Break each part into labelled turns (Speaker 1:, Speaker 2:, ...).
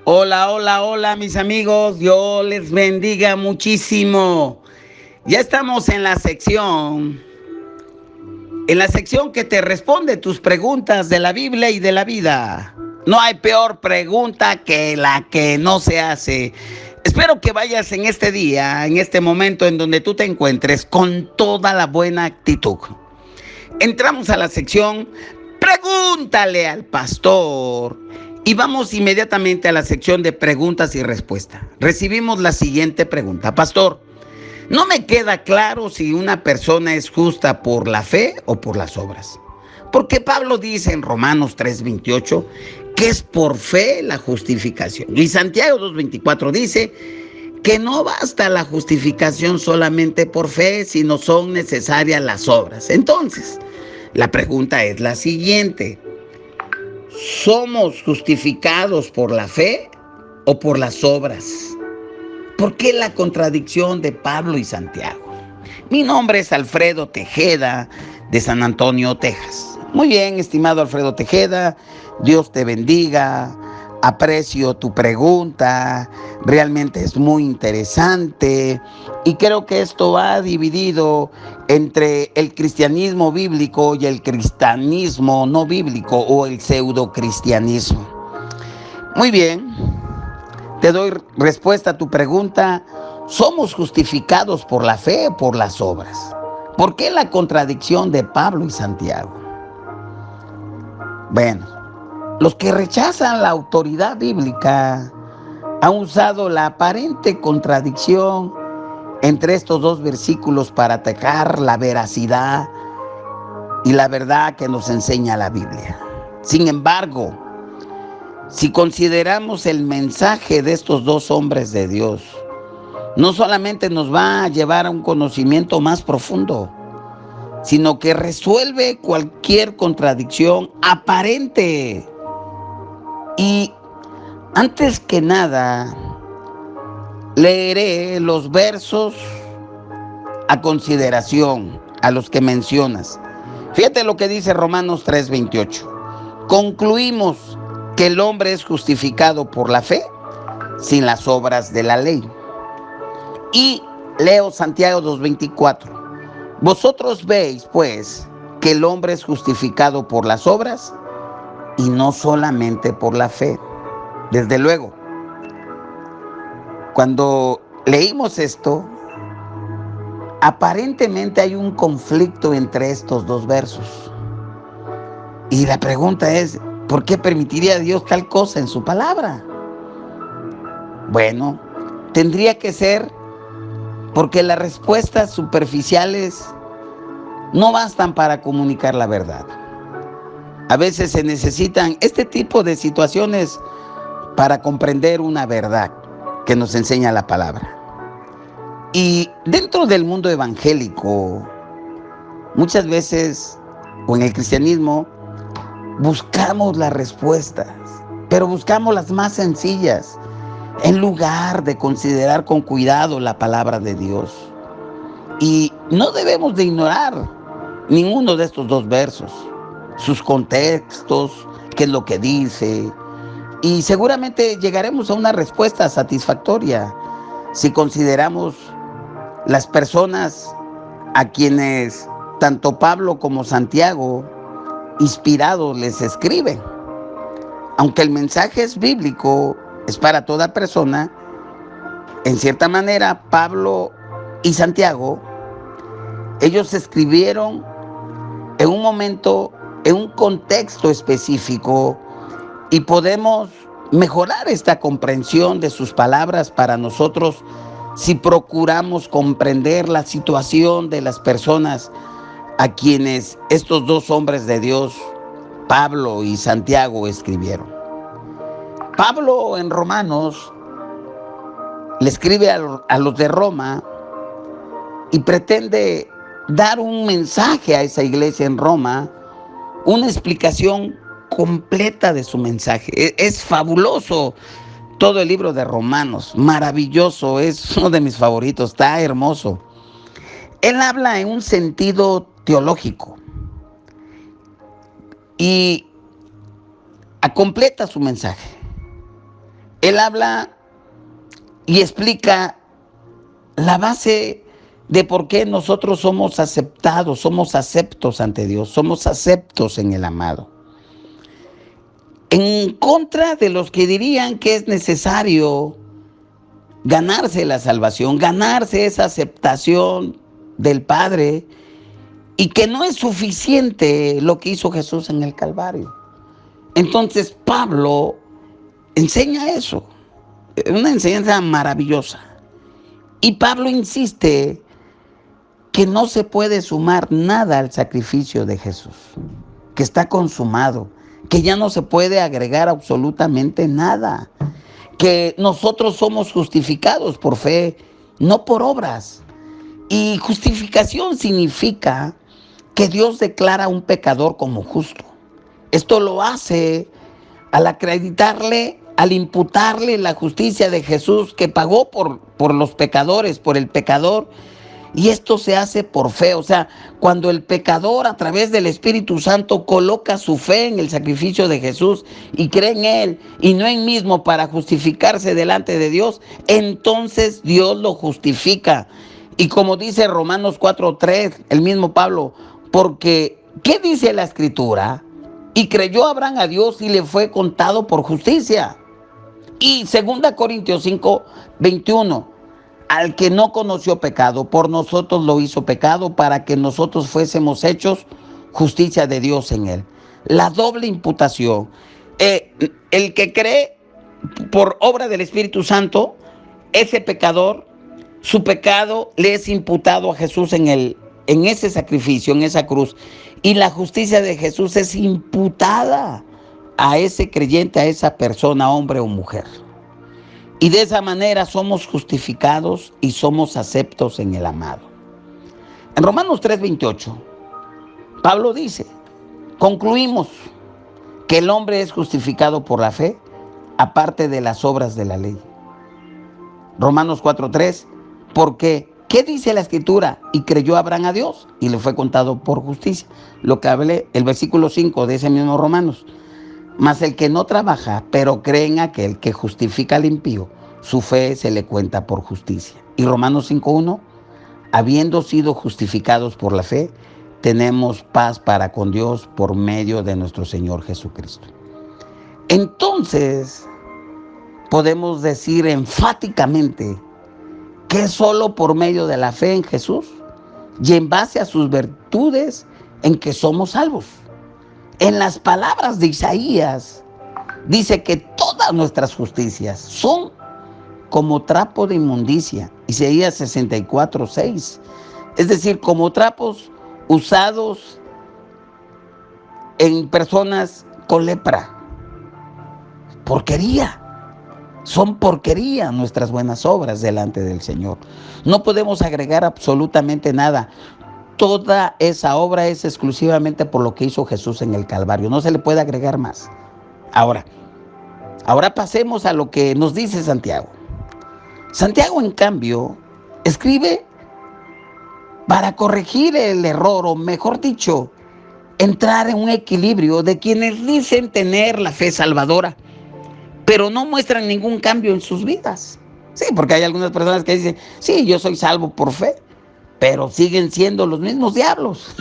Speaker 1: Hola, hola, hola mis amigos, Dios les bendiga muchísimo. Ya estamos en la sección que te responde tus preguntas de la Biblia y de la vida. No hay peor pregunta que la que no se hace. Espero que vayas en este día, en este momento en donde tú te encuentres, con toda la buena actitud. Entramos a la sección Pregúntale al pastor. Y vamos inmediatamente a la sección de preguntas y respuestas. Recibimos la siguiente pregunta. Pastor, no me queda claro si una persona es justa por la fe o por las obras. Porque Pablo dice en Romanos 3:28 que es por fe la justificación. Y Santiago 2:24 dice que no basta la justificación solamente por fe, sino son necesarias las obras. Entonces, la pregunta es la siguiente. ¿Somos justificados por la fe o por las obras? ¿Por qué la contradicción de Pablo y Santiago? Mi nombre es Alfredo Tejeda, de San Antonio, Texas. Muy bien, estimado Alfredo Tejeda, Dios te bendiga. Aprecio tu pregunta, realmente es muy interesante y creo que esto va dividido entre el cristianismo bíblico y el cristianismo no bíblico o el pseudocristianismo. Muy bien, te doy respuesta a tu pregunta. ¿Somos justificados por la fe o por las obras? ¿Por qué la contradicción de Pablo y Santiago? Bueno, los que rechazan la autoridad bíblica han usado la aparente contradicción entre estos dos versículos para atacar la veracidad y la verdad que nos enseña la Biblia. Sin embargo, si consideramos el mensaje de estos dos hombres de Dios, no solamente nos va a llevar a un conocimiento más profundo, sino que resuelve cualquier contradicción aparente. Y antes que nada, leeré los versos a consideración, a los que mencionas. Fíjate lo que dice Romanos 3:28. Concluimos que el hombre es justificado por la fe sin las obras de la ley. Y leo Santiago 2:24. Vosotros veis, pues, que el hombre es justificado por las obras y no solamente por la fe. Desde luego, cuando leímos esto, aparentemente hay un conflicto entre estos dos versos. Y la pregunta es, ¿por qué permitiría Dios tal cosa en su palabra? Bueno, tendría que ser porque las respuestas superficiales no bastan para comunicar la verdad. A veces se necesitan este tipo de situaciones para comprender una verdad que nos enseña la palabra. Y dentro del mundo evangélico, muchas veces, o en el cristianismo, buscamos las respuestas, pero buscamos las más sencillas, en lugar de considerar con cuidado la palabra de Dios. Y no debemos de ignorar ninguno de estos dos versos, sus contextos, qué es lo que dice, y seguramente llegaremos a una respuesta satisfactoria si consideramos las personas a quienes tanto Pablo como Santiago, inspirados, les escriben. Aunque el mensaje es bíblico, es para toda persona, en cierta manera Pablo y Santiago, ellos escribieron en un momento, en un contexto específico, y podemos mejorar esta comprensión de sus palabras para nosotros si procuramos comprender la situación de las personas a quienes estos dos hombres de Dios, Pablo y Santiago, escribieron. Pablo en Romanos le escribe a los de Roma y pretende dar un mensaje a esa iglesia en Roma, una explicación completa de su mensaje. Es fabuloso todo el libro de Romanos, maravilloso, es uno de mis favoritos, está hermoso. Él habla en un sentido teológico y completa su mensaje. Él habla y explica la base de por qué nosotros somos aceptados, somos aceptos ante Dios, somos aceptos en el amado. En contra de los que dirían que es necesario ganarse la salvación, ganarse esa aceptación del Padre, y que no es suficiente lo que hizo Jesús en el Calvario. Entonces Pablo enseña eso, una enseñanza maravillosa. Y Pablo insiste que no se puede sumar nada al sacrificio de Jesús, que está consumado, que ya no se puede agregar absolutamente nada, que nosotros somos justificados por fe, no por obras. Y justificación significa que Dios declara a un pecador como justo. Esto lo hace al acreditarle, al imputarle la justicia de Jesús que pagó por los pecadores, por el pecador. Y esto se hace por fe. O sea, cuando el pecador a través del Espíritu Santo coloca su fe en el sacrificio de Jesús y cree en Él y no en mismo para justificarse delante de Dios, entonces Dios lo justifica. Y como dice Romanos 4:3, el mismo Pablo, porque ¿qué dice la Escritura? Y creyó Abraham a Dios y le fue contado por justicia. Y 2 Corintios 5:21, al que no conoció pecado, por nosotros lo hizo pecado para que nosotros fuésemos hechos justicia de Dios en él. La doble imputación. El que cree por obra del Espíritu Santo, ese pecador, su pecado le es imputado a Jesús en ese sacrificio, en esa cruz. Y la justicia de Jesús es imputada a ese creyente, a esa persona, hombre o mujer. Y de esa manera somos justificados y somos aceptos en el amado. En Romanos 3:28, Pablo dice, concluimos que el hombre es justificado por la fe, aparte de las obras de la ley. Romanos 4:3, porque ¿qué dice la Escritura? Y creyó Abraham a Dios y le fue contado por justicia. Lo que hablé, el versículo 5 de ese mismo Romanos. Mas el que no trabaja, pero cree en aquel que justifica al impío, su fe se le cuenta por justicia. Y Romanos 5:1, habiendo sido justificados por la fe, tenemos paz para con Dios por medio de nuestro Señor Jesucristo. Entonces, podemos decir enfáticamente que es solo por medio de la fe en Jesús y en base a sus virtudes en que somos salvos. En las palabras de Isaías, dice que todas nuestras justicias son como trapo de inmundicia. Isaías 64:6. Es decir, como trapos usados en personas con lepra. Porquería. Son porquería nuestras buenas obras delante del Señor. No podemos agregar absolutamente nada. Toda esa obra es exclusivamente por lo que hizo Jesús en el Calvario. No se le puede agregar más. Ahora pasemos a lo que nos dice Santiago. Santiago, en cambio, escribe para corregir el error, o mejor dicho, entrar en un equilibrio de quienes dicen tener la fe salvadora, pero no muestran ningún cambio en sus vidas. Sí, porque hay algunas personas que dicen, sí, yo soy salvo por fe, pero siguen siendo los mismos diablos.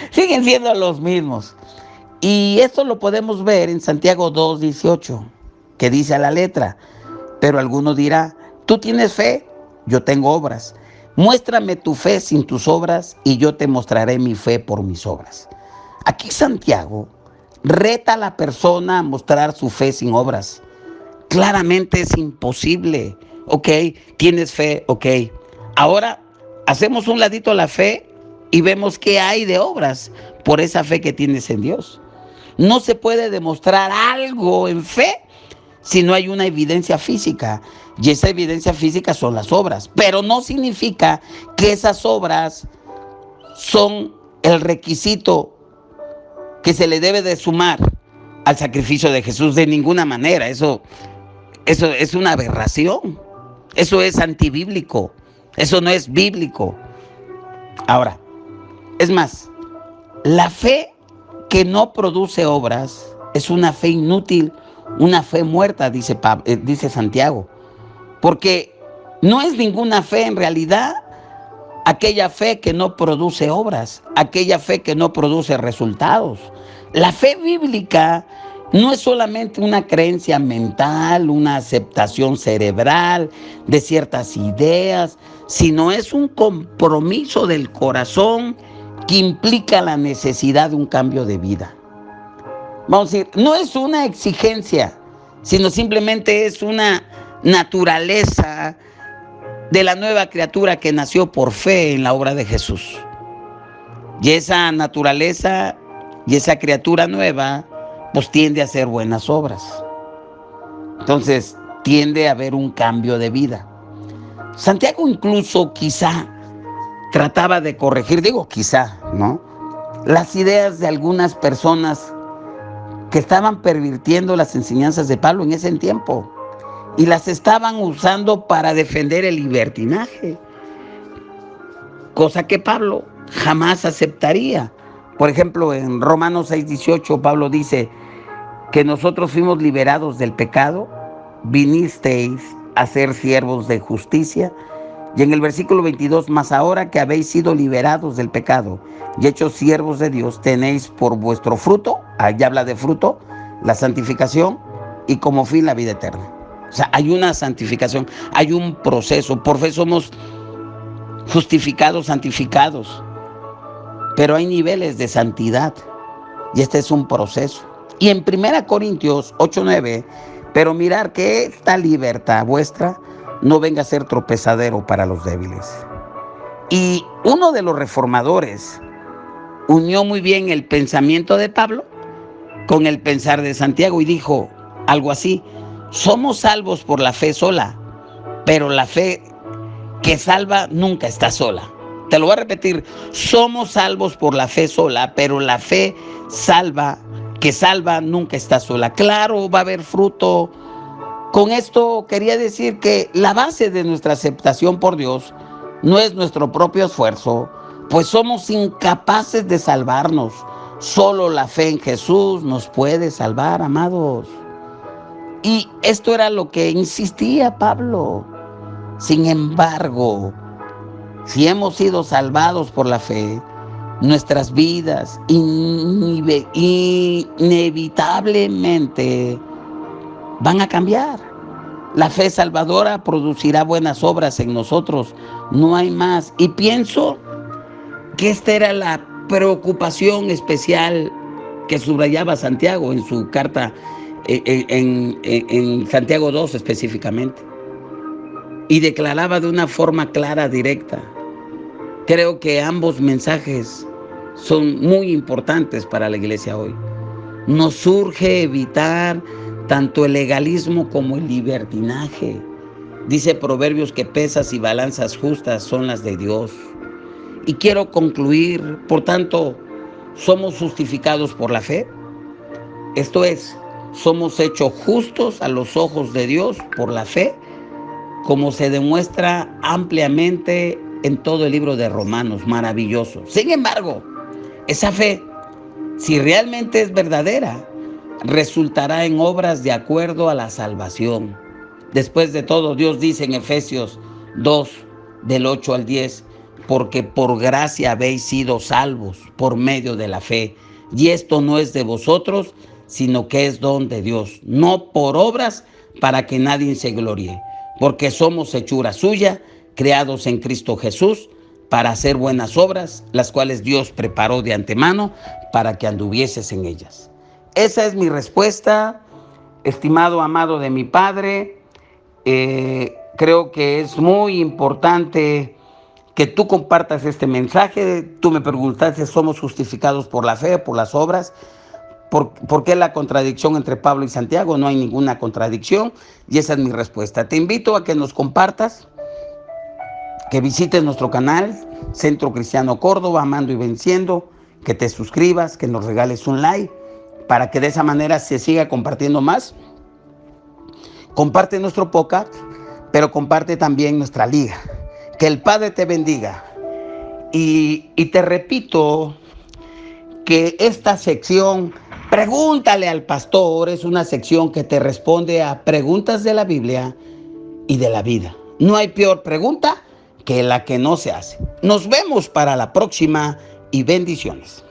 Speaker 1: Siguen siendo los mismos. Y esto lo podemos ver en Santiago 2:18, que dice a la letra, pero alguno dirá, tú tienes fe, yo tengo obras. Muéstrame tu fe sin tus obras y yo te mostraré mi fe por mis obras. Aquí Santiago reta a la persona a mostrar su fe sin obras. Claramente es imposible. Ok, tienes fe, ok. Ahora hacemos un ladito la fe y vemos qué hay de obras por esa fe que tienes en Dios. No se puede demostrar algo en fe si no hay una evidencia física. Y esa evidencia física son las obras. Pero no significa que esas obras son el requisito que se le debe de sumar al sacrificio de Jesús de ninguna manera. Eso es una aberración. Eso es antibíblico. Eso no es bíblico. Ahora, es más, la fe que no produce obras es una fe inútil una fe muerta, dice Santiago, porque no es ninguna fe en realidad aquella fe que no produce obras, aquella fe que no produce resultados. La fe bíblica no es solamente una creencia mental, una aceptación cerebral de ciertas ideas, sino es un compromiso del corazón que implica la necesidad de un cambio de vida. Vamos a decir, no es una exigencia, sino simplemente es una naturaleza de la nueva criatura que nació por fe en la obra de Jesús. Y esa naturaleza y esa criatura nueva, pues tiende a hacer buenas obras. Entonces, tiende a haber un cambio de vida. Santiago incluso quizá trataba de corregir, digo quizá, ¿no?, las ideas de algunas personas que estaban pervirtiendo las enseñanzas de Pablo en ese tiempo y las estaban usando para defender el libertinaje, cosa que Pablo jamás aceptaría. Por ejemplo, en Romanos 6:18, Pablo dice que nosotros fuimos liberados del pecado, vinisteis a ser siervos de justicia. Y en el versículo 22, más ahora que habéis sido liberados del pecado y hechos siervos de Dios, tenéis por vuestro fruto, ahí habla de fruto, la santificación y como fin la vida eterna. O sea, hay una santificación, hay un proceso. Por fe somos justificados, santificados, pero hay niveles de santidad y este es un proceso. Y en 1 Corintios 8:9, pero mirar que esta libertad vuestra no venga a ser tropezadero para los débiles. Y uno de los reformadores unió muy bien el pensamiento de Pablo con el pensar de Santiago y dijo algo así: somos salvos por la fe sola, pero la fe que salva nunca está sola. Te lo voy a repetir: somos salvos por la fe sola, pero la fe que salva nunca está sola. Claro, va a haber fruto. Con esto quería decir que la base de nuestra aceptación por Dios no es nuestro propio esfuerzo, pues somos incapaces de salvarnos. Solo la fe en Jesús nos puede salvar, amados. Y esto era lo que insistía Pablo. Sin embargo, si hemos sido salvados por la fe, nuestras vidas inevitablemente van a cambiar. La fe salvadora producirá buenas obras en nosotros, no hay más. Y pienso que esta era la preocupación especial que subrayaba Santiago en su carta, en Santiago 2 específicamente. Y declaraba de una forma clara, directa. Creo que ambos mensajes son muy importantes para la iglesia hoy. Nos urge evitar tanto el legalismo como el libertinaje. Dice Proverbios que pesas y balanzas justas son las de Dios. Y quiero concluir, por tanto, ¿somos justificados por la fe? Esto es, ¿somos hechos justos a los ojos de Dios por la fe? Como se demuestra ampliamente en todo el libro de Romanos, maravilloso. Sin embargo, esa fe, si realmente es verdadera, resultará en obras de acuerdo a la salvación. Después de todo, Dios dice en Efesios 2, del 8 al 10, porque por gracia habéis sido salvos por medio de la fe. Y esto no es de vosotros, sino que es don de Dios, no por obras para que nadie se gloríe. Porque somos hechura suya, creados en Cristo Jesús, para hacer buenas obras, las cuales Dios preparó de antemano para que anduvieses en ellas. Esa es mi respuesta, estimado amado de mi Padre. Creo que es muy importante que tú compartas este mensaje. Tú me preguntaste, ¿somos justificados por la fe, por las obras? ¿Por qué la contradicción entre Pablo y Santiago? No hay ninguna contradicción y esa es mi respuesta. Te invito a que nos compartas, que visites nuestro canal, Centro Cristiano Córdoba, Amando y Venciendo, que te suscribas, que nos regales un like, para que de esa manera se siga compartiendo más. Comparte nuestro podcast, pero comparte también nuestra liga. Que el Padre te bendiga. Y te repito que esta sección Pregúntale al pastor es una sección que te responde a preguntas de la Biblia y de la vida. No hay peor pregunta que la que no se hace. Nos vemos para la próxima y bendiciones.